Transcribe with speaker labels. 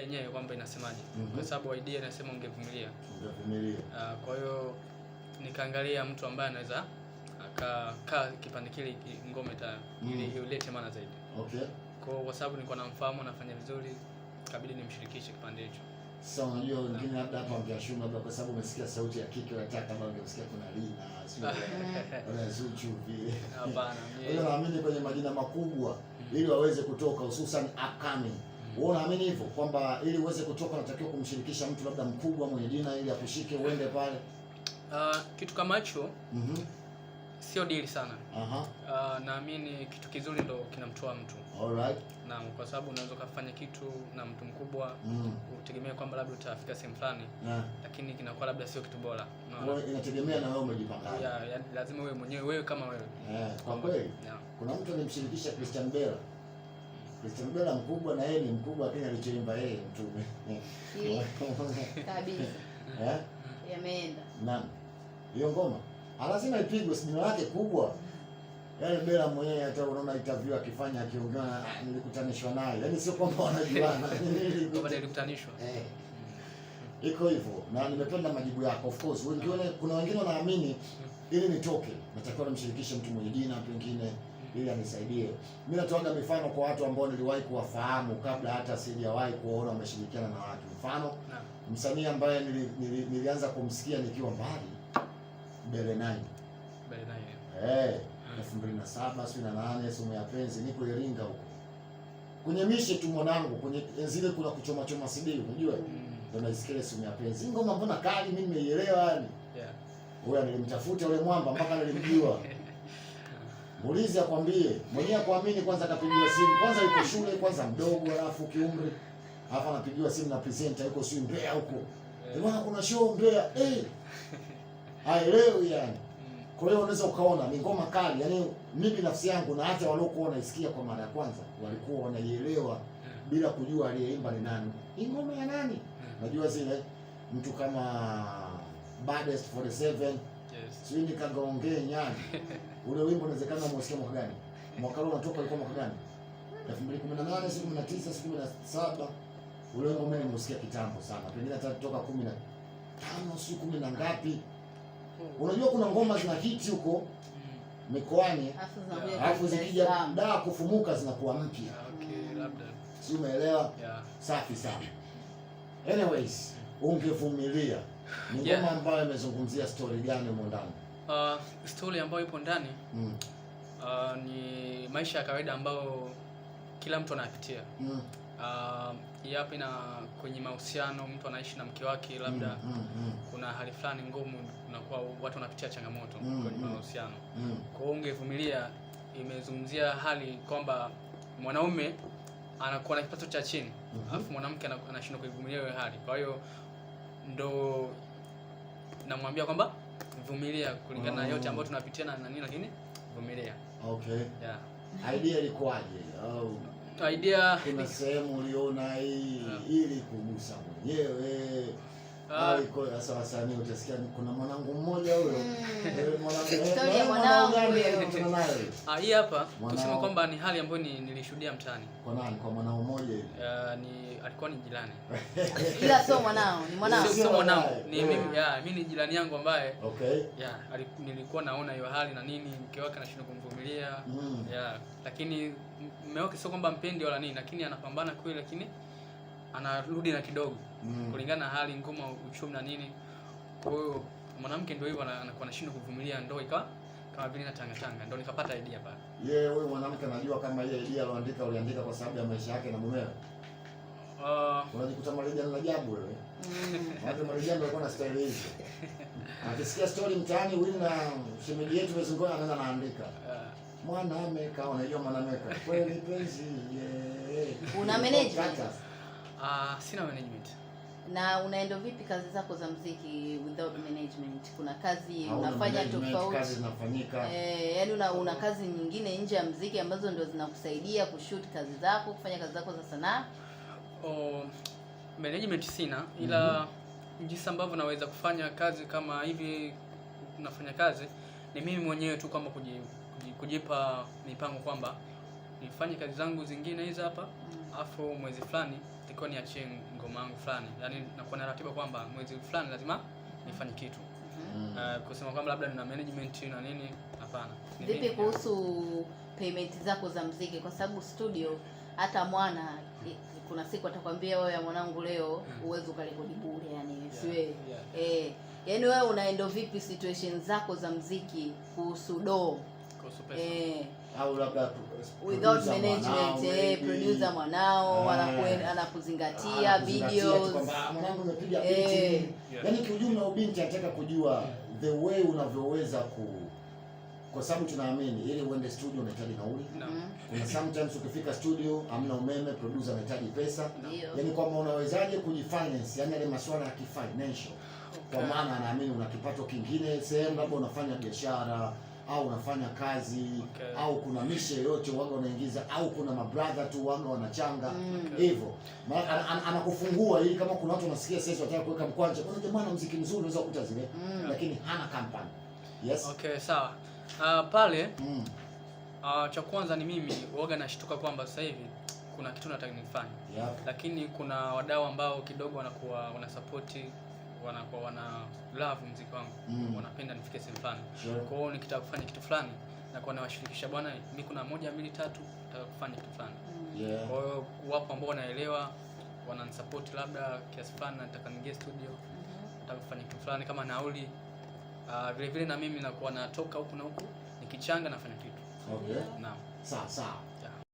Speaker 1: yenyewe kwamba inasemaje. Kwa sababu idea inasema ungevumilia. Kwa hiyo nikaangalia mtu ambaye anaweza akakaa kipande kile ngoma ili ilete maana zaidi.
Speaker 2: Okay.
Speaker 1: Kwa sababu nilikuwa namfahamu anafanya vizuri, kabidi nimshirikishe kipande hicho.
Speaker 2: Sasa unajua wengine labda hapa wangeashuma labda kwa sababu umesikia sauti ya kike unataka kama ungesikia kuna Lina, sio wala Zuchu vile.
Speaker 1: Hapana.
Speaker 2: Wewe unaamini kwenye majina makubwa ili waweze kutoka hususan upcoming. Wewe unaamini hivyo kwamba ili uweze kutoka unatakiwa kumshirikisha mtu labda mkubwa mwenye jina ili akushike uende pale?
Speaker 1: Kitu kama hicho sio deal sana. Naamini kitu kizuri ndo kinamtoa mtu.
Speaker 2: Alright.
Speaker 1: Na kwa sababu unaweza kufanya kitu na mtu mkubwa utegemea kwamba labda utafika sehemu fulani, lakini kinakuwa labda sio kitu bora.
Speaker 2: Unaona, inategemea na wewe umejipangaje.
Speaker 1: Lazima wewe mwenyewe, wewe kama wewe.
Speaker 2: Kwa kweli. Kuna mtu alimshirikisha Christian Bella. Christian Bella mkubwa na yeye ni mkubwa, lakini alichoimba yeye mtume.
Speaker 3: Kabisa. Yameenda.
Speaker 2: Naam. Hiyo ngoma lazima ipigwe, jina lake kubwa. Yaani Bella mwenyewe hata unaona interview akifanya akiongea nilikutanishwa naye. Yaani sio kwamba wanajuana.
Speaker 1: Kama nilikutanishwa.
Speaker 2: Iko hivyo. Na nimependa majibu yako. Of course, kuna wengine wanaamini ili nitoke natakiwa nimshirikishe mtu mwenye jina pengine ili anisaidie. Mimi natoaga mifano kwa watu ambao niliwahi kuwafahamu kabla hata sijawahi kuona wameshirikiana na watu. Mfano, msanii ambaye nilianza kumsikia nikiwa mbali, Bele 9. 2007 sio na 8 somo ya penzi, niko Iringa huko. Kwenye mishe tu mwanangu, kwenye zile kuna kuchoma choma CD, unajua? Ndio naisikia somo ya penzi. Ngoma mbona kali, mimi nimeielewa yani. Wewe nilimtafuta yule mwamba mpaka nilimjua. Muulize akwambie, mwenyewe kuamini kwanza akapigiwa simu. Kwanza yuko shule, kwanza mdogo alafu kiumri. Halafu anapigiwa simu na presenter yuko sio Mbeya huko. Bwana kuna show Mbeya. Haelewi yani. Kwa hiyo unaweza ukaona ni ngoma kali. Yaani mimi nafsi yangu na hata waliokuwa wanaisikia kwa mara ya kwanza walikuwa wanaielewa bila kujua aliyeimba ni nani. Hii ngoma ya nani? Najua zile mtu kama Baddest 47. Sio nikaongea nyani. Ule wimbo unawezekana umesikia mwaka gani? Mwaka ule unatoka ulikuwa mwaka gani? 2018, 19, 17. Ule wimbo mimi nimeusikia kitambo sana. Pengine hata kutoka 15, sio 10 na ngapi. Unajua kuna ngoma zina hiti huko mikoani. Alafu zikija da kufumuka zinakuwa mpya.
Speaker 1: Labda.
Speaker 2: Si umeelewa? Safi sana. Anyways, ungevumilia. Ni ngoma ambayo imezungumzia story gani huko ndani?
Speaker 1: Story ambayo ipo ndani ni maisha ya kawaida ambayo kila mtu anapitia. Yapi na kwenye mahusiano mtu anaishi na mke wake labda kuna hali fulani ngumu, kunakuwa watu wanapitia changamoto kwenye mahusiano. Kwa hiyo ungevumilia imezungumzia hali kwamba mwanaume anakuwa na kipato cha chini, alafu mwanamke anashindwa kuivumilia hiyo hali. Kwa hiyo ndo namwambia kwamba vumilia kulingana na yote ambayo tunapitia na nini, lakini vumilia.
Speaker 2: Okay. Idea ilikuwaje?
Speaker 1: Idea
Speaker 2: kuna sehemu uliona hii ili kugusa mwenyewe. Iko sasa wasanii utasikia kuna mwanangu mmoja huyo.
Speaker 3: Mwanangu
Speaker 1: hii hapa kusema kwamba ni hali ambayo nilishuhudia mtaani.
Speaker 2: Kwa nani? Kwa mwanao mmoja hivi.
Speaker 1: Alikuwa ni jirani.
Speaker 3: Ila sio mwanao, ni mwanao.
Speaker 1: Sio mwanao. Ni mimi, mimi ni jirani yangu ambaye nilikuwa naona hiyo hali na nini, mke wake anashindwa kumvumilia. Lakini mume wake sio kwamba mpendi wala nini, lakini anapambana kweli, lakini anarudi na kidogo kulingana na hali ngumu uchumi na nini. Kwa hiyo mwanamke ndio hivyo anakuwa anashindwa kuvumilia, ndio ikawa kama vile natanga ndio nikapata idea pale.
Speaker 2: Wewe mwanamke anajua kama ile idea uliandika kwa sababu ya maisha yake na mumewe. Unajikuta Marijani la ajabu wewe. Watu Marijani walikuwa na style hizi. Akisikia story mtaani huyu na shemeji yetu mezunguka anaanza naandika. Mwanaume kaona unajua mwanaume kweli penzi.
Speaker 3: Una management?
Speaker 1: Sina management.
Speaker 3: Na unaenda vipi kazi zako za muziki without management? Kuna kazi unafanya tofauti?
Speaker 2: Kazi zinafanyika.
Speaker 3: Yaani una kazi nyingine nje ya muziki ambazo ndio zinakusaidia kushoot kazi zako, kufanya kazi zako za sanaa?
Speaker 1: Management sina, ila jinsi ambavyo naweza kufanya kazi kama hivi nafanya kazi ni mimi mwenyewe tu, kwamba kujipa mipango kwamba nifanye kazi zangu zingine hizi hapa, afu mwezi fulani nilikuwa niachie ngoma yangu fulani. Yaani nakuwa na ratiba kwamba mwezi fulani lazima nifanye kitu. Kusema kwamba labda nina management na nini, hapana.
Speaker 3: Vipi kuhusu payment zako za muziki? Kwa sababu studio hata mwana kuna siku atakwambia wewe mwanangu leo uwezo ukarekodi bure, yani siwe yani wewe unaenda vipi situation zako za muziki kuhusu
Speaker 1: kuhusu pesa?
Speaker 2: Au labda
Speaker 3: without management, producer mwanao anakuzingatia videos
Speaker 2: kwamba mwanangu umepiga beat. Yani kiujumla ubinti anataka kujua the way unavyoweza kwa sababu tunaamini ili uende studio unahitaji nauli. Kuna sometimes ukifika studio hamna umeme, producer anahitaji pesa. Yani kwamba unawezaje kujifinance, yani ile masuala ya kifinancial. Kwa maana anaamini una kipato kingine sehemu, labda unafanya biashara au unafanya kazi au kuna mishe yote waga unaingiza au kuna mabrother tu waga wanachanga hivyo. Anakufungua ili kama kuna watu wanasikia sasa wanataka kuweka mkwanja, kuna jamaa na muziki mzuri unaweza kukuta zile lakini hana company. Yes.
Speaker 1: Okay, sawa. Pale cha kwanza ni mimi waga nashtuka kwamba sasa hivi kuna kitu nataka nifanye. Lakini kuna wadau ambao kidogo wanakuwa wana support, wanakuwa wana love muziki wangu. Wanapenda nifike sehemu fulani. Kwa hiyo nikitaka kufanya kitu fulani na kwa nawashirikisha, bwana mimi kuna 1 2 3 nataka kufanya kitu fulani. Kwa hiyo wapo ambao wanaelewa, wananisupport labda kiasi fulani nataka niingie studio. Nataka kufanya kitu fulani kama nauli. Vile vile na mimi nakuwa natoka huku na huku nikichanga nafanya kitu.
Speaker 2: Okay.
Speaker 1: Naam.
Speaker 2: Sawa.